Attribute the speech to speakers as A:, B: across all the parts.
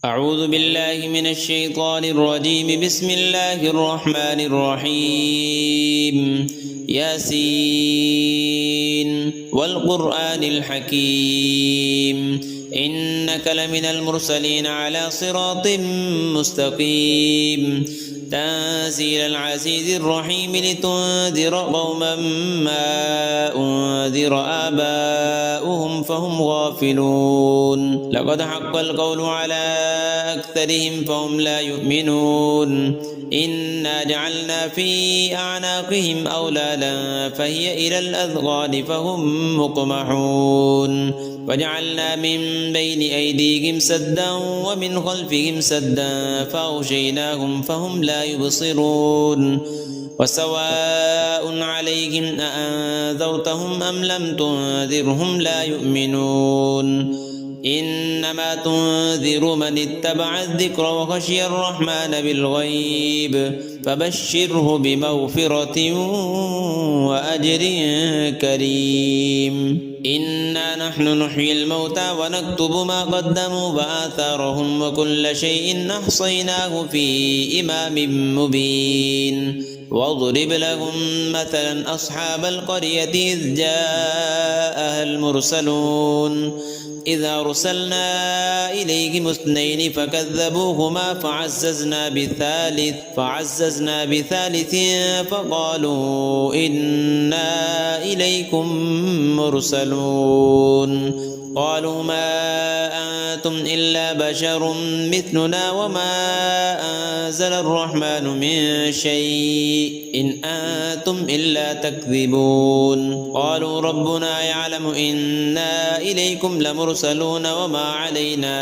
A: أعوذ بالله من الشيطان الرجيم. بسم الله الرحمن الرحيم. ياسين والقرآن الحكيم إنك لمن المرسلين على صراط مستقيم تنزيل العزيز الرحيم لتنذر قوما ما أنذر آباؤهم فهم غافلون. لقد حق القول على أكثرهم فهم لا يؤمنون. إنا جعلنا في أعناقهم أغلالا فهي إلى الأذقان فهم مقمحون. وجعلنا من بين أيديهم سدا ومن خلفهم سدا فأغشيناهم فهم لا يبصرون. وسواء عليهم أأنذرتهم أم لم تنذرهم لا يؤمنون. إنما تنذر من اتبع الذكر وخشي الرحمن بالغيب فبشره بمغفرة وأجر كريم. إنا نحن نحيي الموتى ونكتب ما قدموا وآثارهم وكل شيء أحصيناه في إمام مبين. واضرب لهم مثلا أصحاب القرية إذ جاءها المرسلون إذ أرسلنا إليهم اثنين فكذبوهما فعززنا بثالث فقالوا إنا إليكم مرسلون. قالوا ما أنتم إلا بشر مثلنا وما أنزل الرحمن من شيء إن أنتم إلا تكذبون. قالوا ربنا يعلم إنا إليكم لمرسلون وما علينا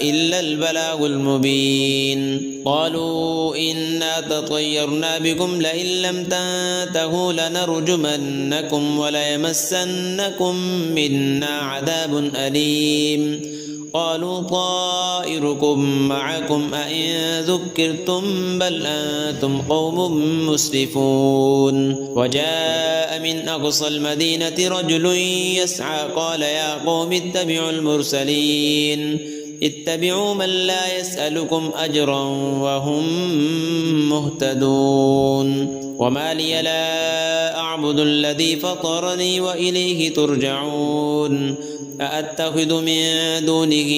A: إلا البلاغ المبين. قالوا إنا تطيرنا بكم لئن لم تنتهوا لنرجمنكم وليمسنكم منا عذاب أليم. قالوا طائركم معكم أئن ذكرتم بل أنتم قوم مسرفون. وجاء من أقصى المدينة رجل يسعى قال يا قوم اتبعوا المرسلين اتبعوا من لا يسألكم أجرا وهم مهتدون. وما لي لا أعبد الذي فطرني وإليه ترجعون. أأتخذ من دونه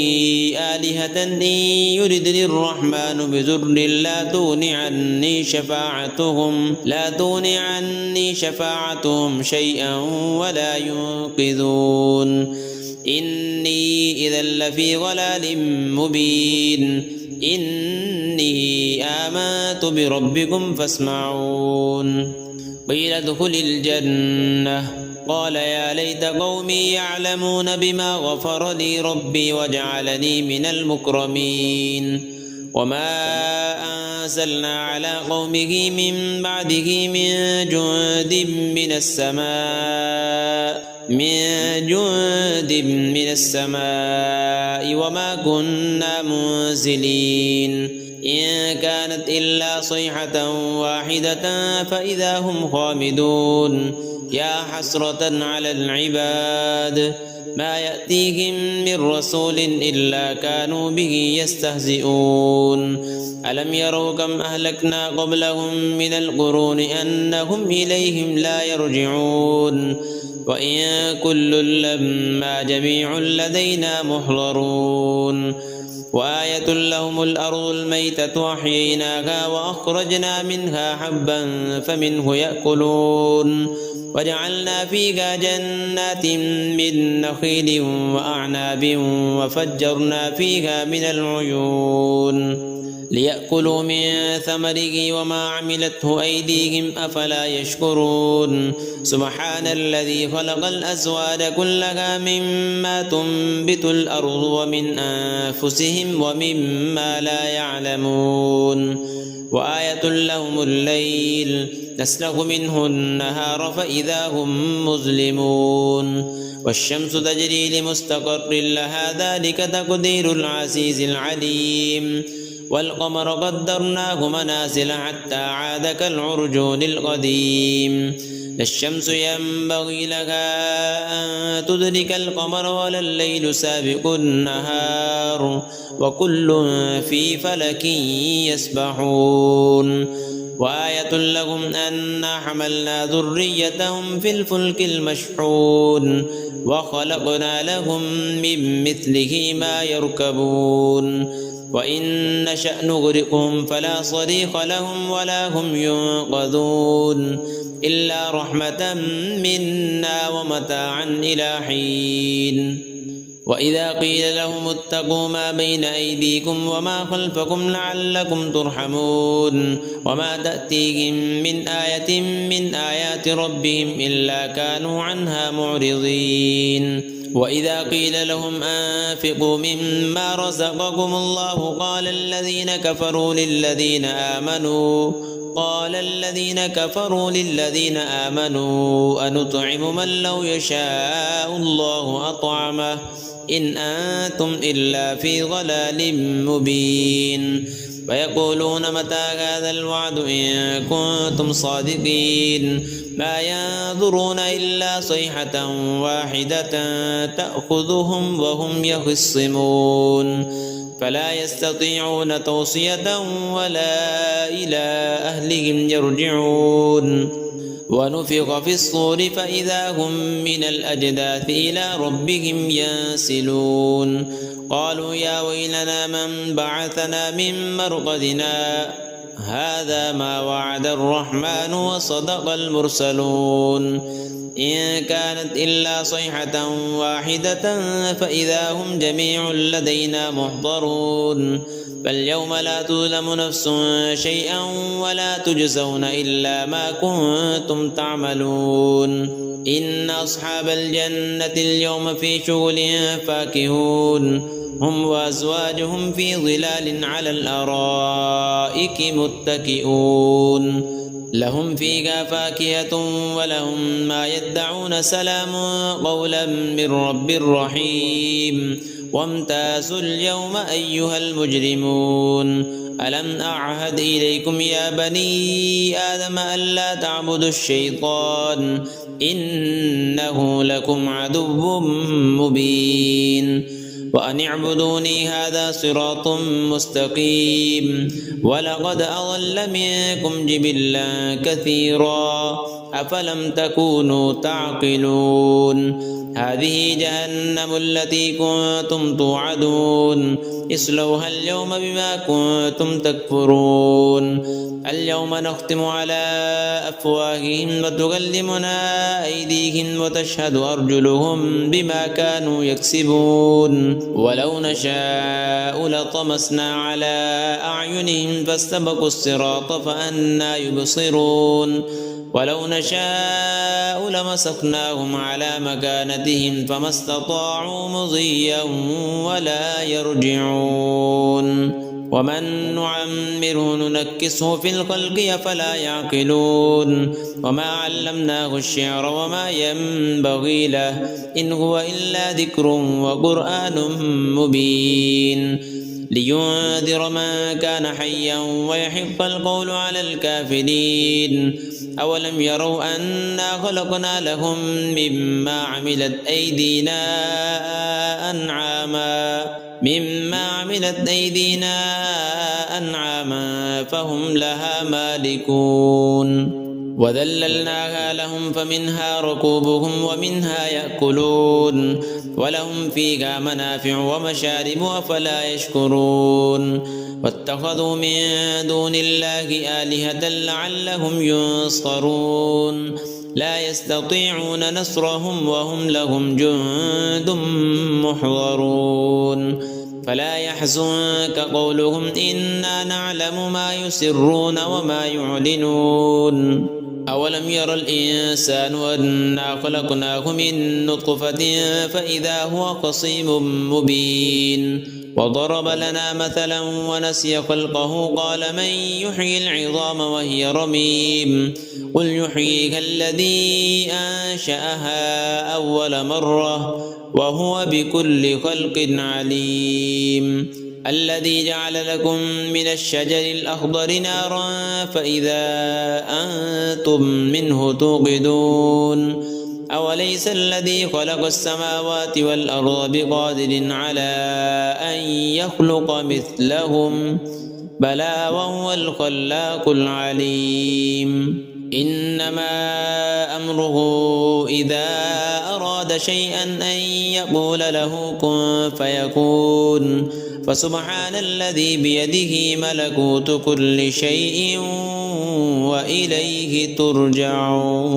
A: آلهة إن يردني الرحمن بضر لا تغن عني شفاعتهم شيئا ولا ينقذون. إني إذا لفي ضلال مبين. إني آمنت بربكم فاسمعون. قيل ادخل الجنة قال يا ليت قومي يعلمون بما غفر لي ربي وجعلني من المكرمين. وما أنزلنا على قومه من بعده من جند من السماء وما كنا منزلين. إن كانت إلا صيحة واحدة فإذا هم خامدون. يا حسرة على العباد ما يأتيهم من رسول إلا كانوا به يستهزئون. ألم يروا كم أهلكنا قبلهم من القرون أنهم إليهم لا يرجعون. وإن كل لما جميع لدينا محضرون. وآية لهم الأرض الميتة أحييناها وأخرجنا منها حبا فمنه يأكلون. وجعلنا فيها جنات من نخيل وأعناب وفجرنا فيها من العيون ليأكلوا من ثمره وما عملته أيديهم أفلا يشكرون. سبحان الذي خلق الأزواج كلها مما تنبت الأرض ومن أنفسهم ومما لا يعلمون. وآية لهم الليل نسلخ منه النهار فإذا هم مظلمون. والشمس تجري لمستقر لها ذلك تقدير العزيز العليم. والقمر قدرناه منازل حتى عاد كالعرجون القديم. لا الشمس ينبغي لها أن تدرك القمر ولا الليل سابق النهار وكل في فلك يسبحون وآية لهم أنا حملنا ذريتهم في الفلك المشحون وخلقنا لهم من مثله ما يركبون وإن نشأ نغرقهم فلا صريخ لهم ولا هم ينقذون إلا رحمة منا ومتاعا إلى حين وإذا قيل لهم اتقوا ما بين أيديكم وما خلفكم لعلكم ترحمون وما تأتيهم من آية من آيات ربهم إلا كانوا عنها معرضين وإذا قيل لهم أنفقوا مما رزقكم الله قال الذين كفروا للذين آمنوا أنطعم من لو يشاء الله أطعمه إن أنتم إلا في ضلال مبين ويقولون متى هذا الوعد إن كنتم صادقين ما ينظرون إلا صيحة واحدة تأخذهم وهم يخصمون فلا يستطيعون توصية ولا إلى أهلهم يرجعون ونفخ في الصور فإذا هم من الأجداث إلى ربهم ينسلون قالوا يا ويلنا من بعثنا من مرقدنا هذا ما وعد الرحمن وصدق المرسلون إن كانت إلا صيحة واحدة فإذا هم جميع لدينا محضرون فاليوم لا تظلم نفس شيئا ولا تجزون إلا ما كنتم تعملون إن أصحاب الجنة اليوم في شغل فاكهون هم وأزواجهم في ظلال على الأرائك متكئون لهم فيها فاكهة ولهم ما يدعون سلام قولا من رب رحيم وامتازوا اليوم أيها المجرمون ألم أعهد إليكم يا بني آدم ألا تعبدوا الشيطان إنه لكم عدو مبين وأن اعبدوني هذا صراط مستقيم ولقد أضل منكم جبلا كثيرا أفلم تكونوا تعقلون هذه جهنم التي كنتم توعدون اصلوها اليوم بما كنتم تكفرون اليوم نختم على أفواههم وتكلمنا أيديهم وتشهد أرجلهم بما كانوا يكسبون ولو نشاء لطمسنا على أعينهم فاستبقوا الصراط فأنى يبصرون ولو نشاء لمسخناهم على مكانتهم فما استطاعوا مضيا ولا يرجعون ومن نعمره ننكسه في الخلق أفلا يعقلون وما علمناه الشعر وما ينبغي له إن هو إلا ذكر وقرآن مبين لينذر من كان حيا ويحق القول على الكافرين أولم يروا أنا خلقنا لهم مما عملت أيدينا أنعاما فهم لها مالكون وذللناها لهم فمنها ركوبهم ومنها يأكلون ولهم فيها منافع ومشارب أفلا يشكرون واتخذوا من دون الله آلهة لعلهم ينصرون لا يستطيعون نصرهم وهم لهم جند محضرون فلا يحزنك قولهم إنا نعلم ما يسرون وما يعلنون أولم ير الإنسان أنا خلقناه من نطفة فإذا هو خصيم مبين وضرب لنا مثلا ونسي خلقه قال من يحيي العظام وهي رميم قل يحييها الذي أنشأها أول مرة وهو بكل خلق عليم الذي جعل لكم من الشجر الأخضر نارا فإذا أنتم منه توقدون أوليس الذي خلق السماوات والأرض بقادر على أن يخلق مثلهم بلى وهو الخلاق العليم إنما أمره إذا أراد شيئا أن يقول له كن فيكون فسبحان الذي بيده ملكوت كل شيء وإليه ترجعون.